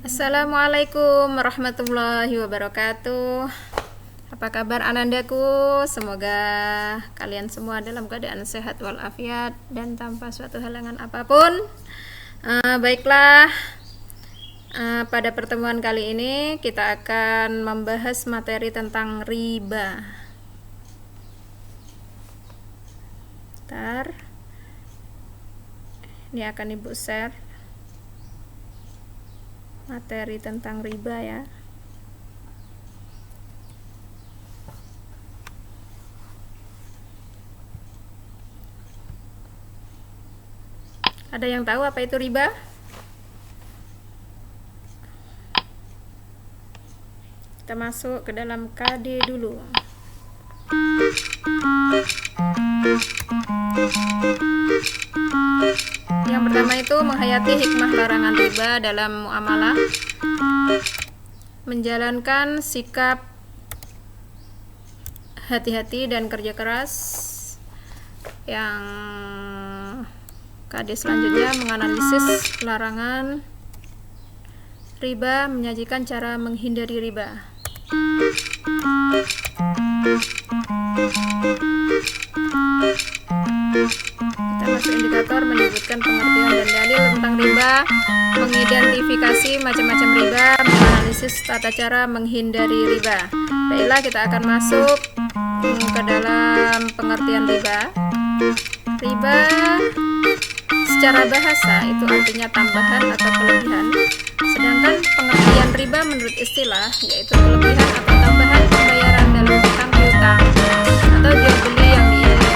Assalamualaikum warahmatullahi wabarakatuh. Apa kabar anandaku? Semoga kalian semua dalam keadaan sehat walafiat dan tanpa suatu halangan apapun. Baiklah, pada pertemuan kali ini kita akan membahas materi tentang riba. Bentar. Ini akan Ibu share materi tentang riba ya. Ada yang tahu apa itu riba? Kita masuk ke dalam KD dulu. Yang pertama itu menghayati hikmah larangan riba dalam muamalah, menjalankan sikap hati-hati dan kerja keras. Yang KD selanjutnya menganalisis larangan riba, menyajikan cara menghindari riba. Kita masuk indikator, menyebutkan pengertian dan dalil tentang riba, mengidentifikasi macam-macam riba, menganalisis tata cara menghindari riba. Baiklah, kita akan masuk ke dalam pengertian riba. Riba secara bahasa itu artinya tambahan atau kelebihan, sedangkan pengertian riba menurut istilah yaitu kelebihan atau tambahan pembayaran dalam hutang piutang atau jual beli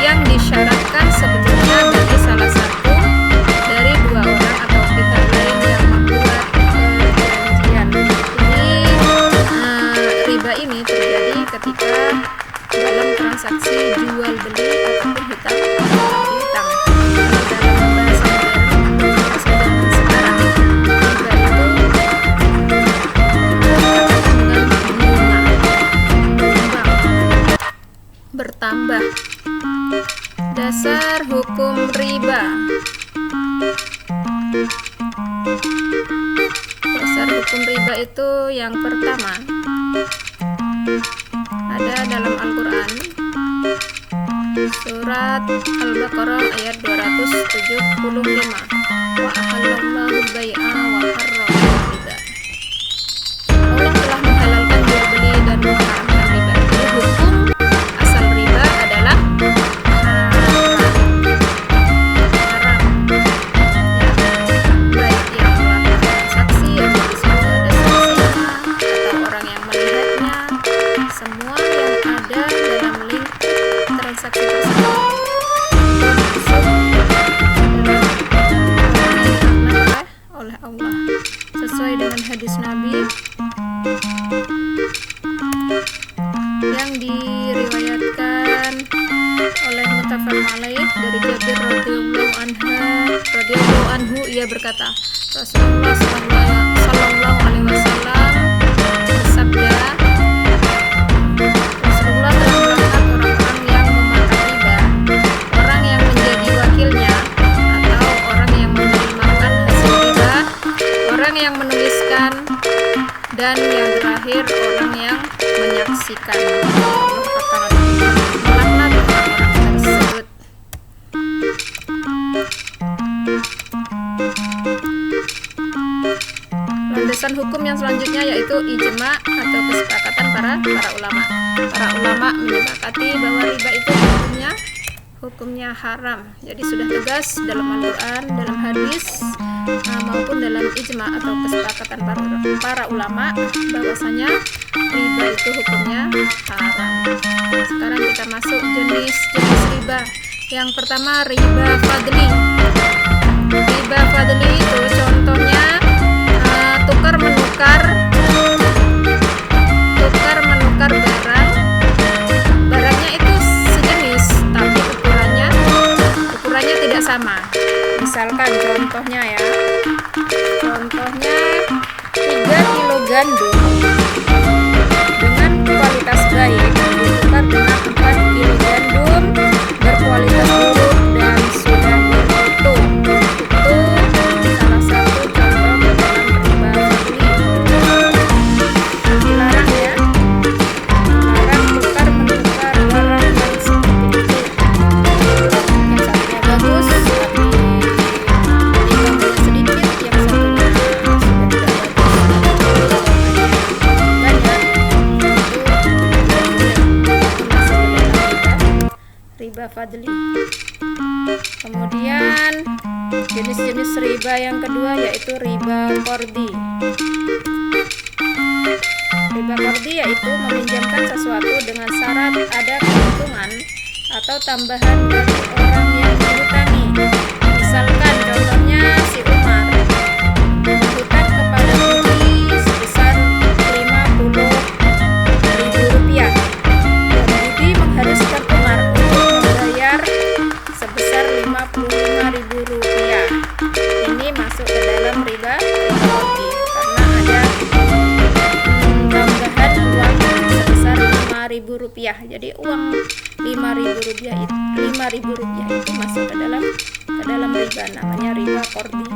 yang disyaratkan sebetulnya bagi salah satu dari dua orang atau pihak lain yang membuat perjanjian. Riba ini terjadi ketika dalam transaksi jual beli ataupun hutang piutang. Bertambah. Dasar hukum riba. Dasar hukum riba itu yang pertama ada dalam Al-Quran, surat Al-Baqarah ayat 275. Wa ahallallahu bai'a wa harrama riba. Allah telah menghalalkan jual beli dan mengharamkan riba. Jadi hukum asal riba adalah oleh Allah sesuai dengan hadis Nabi yang diriwayatkan oleh muttafaq alaih dari Jabir radhiyallahu anhu, ia berkata, Rasulullah sallallahu alaihi wasallam bersabda, Rasulullah telah melihat orang-orang yang memakan riba, orang yang menjadi wakilnya atau orang yang menerimakan hasil riba, orang yang menuliskan, dan yang terakhir orang yang menyaksikan. Allah akan melaknat orang-orang tersebut. Landasan hukum yang selanjutnya yaitu ijma atau kesepakatan para ulama. Para ulama menyepakati bahwa riba itu hukumnya haram. Jadi sudah tegas dalam Al-Quran, dalam hadis, maupun dalam ijma atau kesepakatan para ulama bahwasanya riba itu hukumnya haram. Sekarang kita masuk jenis riba. Yang pertama riba fadli. Riba fadli itu contohnya tukar menukar barang. Barangnya itu sejenis tapi ukurannya tidak sama. Misalkan contohnya 3 kilo gandum dengan kualitas baik ditukar dengan 4 kilo gandum berkualitas buruk dan sudah bermutu. Itu salah satu contoh dalam riba fadli. Kemudian jenis-jenis riba yang kedua yaitu riba qardi. Riba qardi yaitu meminjamkan sesuatu dengan syarat ada keuntungan atau tambahan dari orang yang dihutangi. Misalkan contohnya si Umar berhutang kepada Budi sebesar 50.000 rupiah dan Budi mengharuskan Umar untuk membayar sebesar 55.000 rupiah. Ini masuk ke dalam riba qardi karena ada tambahan uang sebesar 5.000 rupiah. Jadi uang 5.000 rupiah itu masuk ke dalam riba, namanya riba qardi.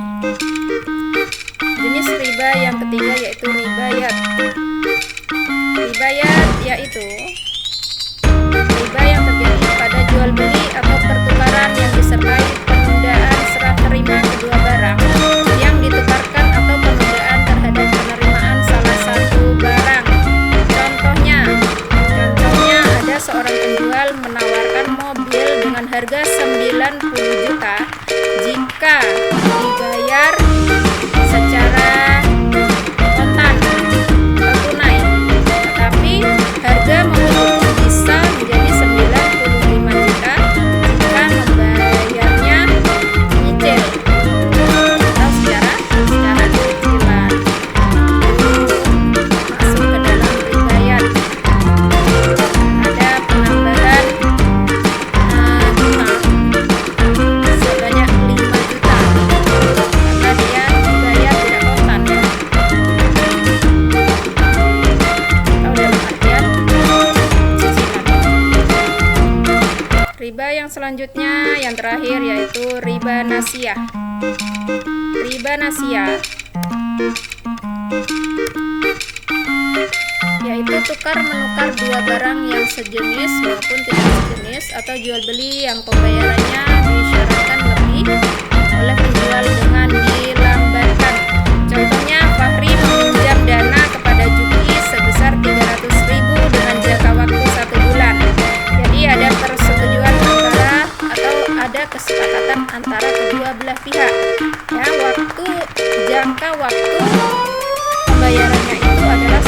Jenis riba yang ketiga yaitu ribayat. Ribayat yaitu riba yang terjadi pada jual beli atau pertukaran yang disertai penundaan serah terima kedua barang yang ditukarkan atau penundaan terhadap penerimaan salah satu barang. Contohnya ada seorang penjual menawarkan mobil dengan harga 90 juta jika dibayar secara kontan atau tunai, tetapi harga mobil itu bisa menjadi 95 juta jika membayarnya nyicil atau secara cicilan. Masuk ke dalam ribayat. Ada penambahan bunga sebanyak 5 juta karena dia dibayar tidak kontan ya, atau dalam artian cicilan. Riba yang selanjutnya yang terakhir yaitu riba nasiyah. Riba nasiyah yaitu tukar menukar dua barang yang sejenis maupun tidak sejenis atau jual beli yang pembayarannya disyaratkan lebih oleh penjual dengan dilambatkan. Contohnya Fahri meminjam dana kepada Juki sebesar 300.000 dengan jangka waktu 1 bulan. Jadi ada persetujuan ada kesepakatan antara kedua belah pihak ya, jangka waktu pembayarannya itu adalah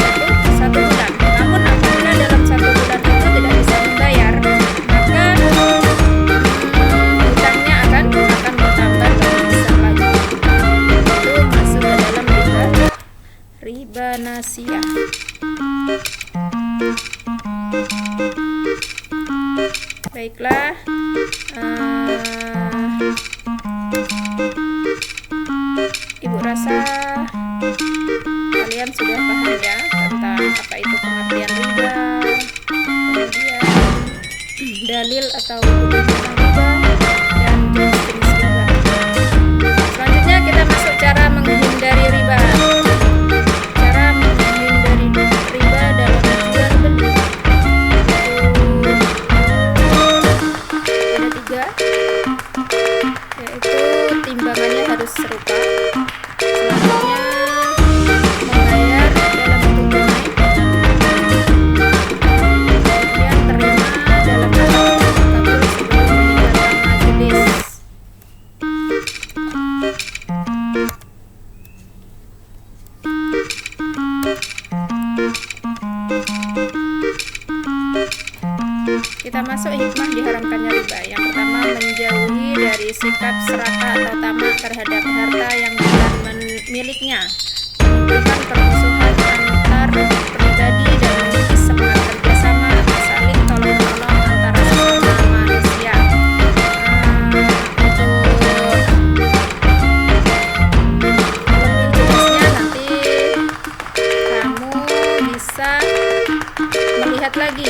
satu bulan. Namun apabila dalam 1 bulan itu tidak bisa membayar, maka hutangnya akan bertambah lebih besar lagi. Itu masuk ke dalam riba nasiyah. Baiklah, Ibu rasa kalian sudah paham ya tentang apa itu pengertian riba, kemudian dalil atau hukum tentang riba, dan jenis-jenis riba. Selanjutnya kita masuk cara menghindari riba. Cara menghindari riba dalam jual beli ada 3, yaitu timbangannya harus serupa. Selanjutnya membayar dalam bentuk tunai. Kemudian terima dalam bentuk kabul sebelum meninggalkan majelis. Kita masuk hikmah diharamkannya riba. Yang pertama, menjauhi dari sikap serakah atau tamak terhadap harta yang bukan miliknya, menimbulkan permusuhan antar pribadi dan mengikis semangat kerjasama atau saling tolong-menolong antara sesama manusia. Untuk lebih jelasnya nanti kamu bisa melihat lagi